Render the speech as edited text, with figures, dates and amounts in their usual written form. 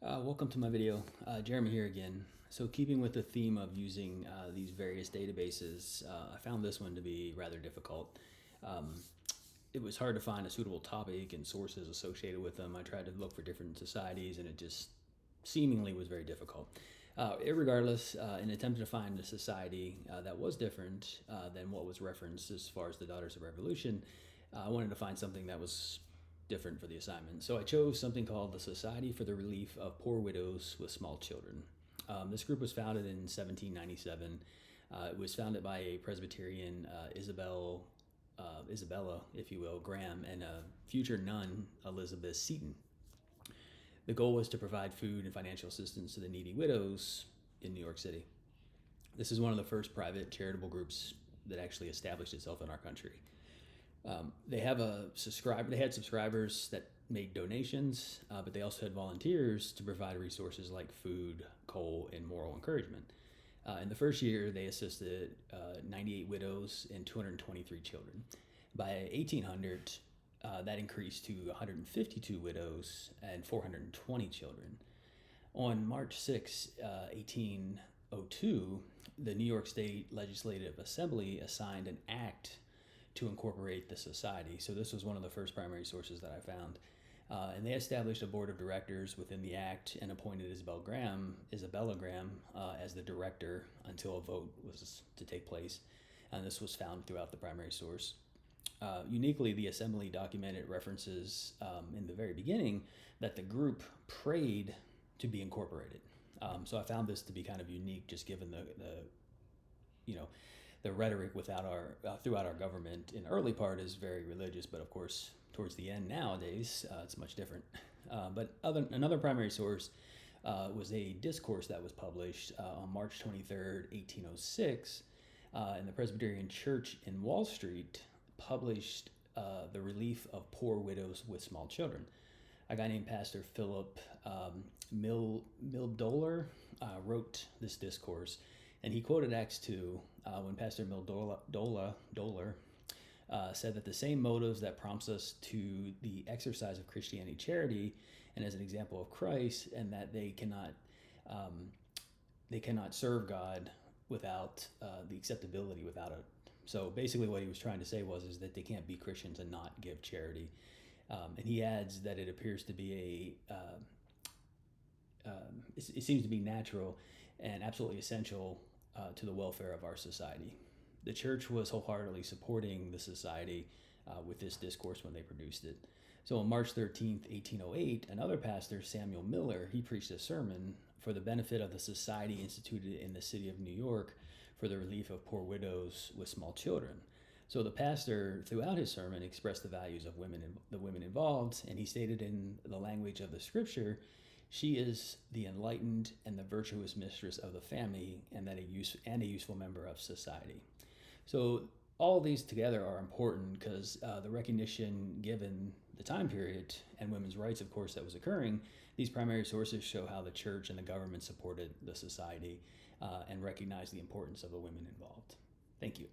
Welcome to my video. Jeremy here again. So keeping with the theme of using these various databases, I found this one to be rather difficult. It was hard to find a suitable topic and sources associated with them. I tried to look for different societies and it just seemingly was very difficult. Irregardless, in attempting to find a society that was different than what was referenced as far as the Daughters of Revolution, I wanted to find something that was different for the assignment. So I chose something called the Society for the Relief of Poor Widows with Small Children. This group was founded in 1797. It was founded by a Presbyterian Isabella, if you will, Graham, and a future nun, Elizabeth Seton. The goal was to provide food and financial assistance to the needy widows in New York City. This is one of the first private charitable groups that actually established itself in our country. They had subscribers that made donations, but they also had volunteers to provide resources like food, coal, and moral encouragement. In the first year, they assisted 98 widows and 223 children. By 1800, that increased to 152 widows and 420 children. On March 6, 1802, the New York State Legislative Assembly assigned an act to incorporate the society. So this was one of the first primary sources that I found. And they established a board of directors within the act and appointed Isabella Graham as the director until a vote was to take place. And this was found throughout the primary source. Uniquely, the assembly documented references in the very beginning that the group prayed to be incorporated. So I found this to be kind of unique, just given the rhetoric throughout our government in the early part is very religious, but of course towards the end nowadays it's much different. But another primary source was a discourse that was published on March 23rd, 1806, and the Presbyterian Church in Wall Street published the relief of poor widows with small children. A guy named Pastor Philip Mildoler wrote this discourse. And he quoted Acts 2 when Pastor Doler said that the same motives that prompts us to the exercise of Christianity charity and as an example of Christ, and that they cannot serve God without the acceptability without it. So basically what he was trying to say is that they can't be Christians and not give charity. And he adds that it appears to be it seems to be natural and absolutely essential to the welfare of our society. The church was wholeheartedly supporting the society with this discourse when they produced it. So on March 13th, 1808, another pastor, Samuel Miller, he preached a sermon for the benefit of the society instituted in the city of New York for the relief of poor widows with small children. So the pastor, throughout his sermon, expressed the values of the women involved, and he stated in the language of the scripture, "She is the enlightened and the virtuous mistress of the family, and a useful member of society." So all of these together are important because the recognition given the time period and women's rights, of course, that was occurring, these primary sources show how the church and the government supported the society and recognized the importance of the women involved. Thank you.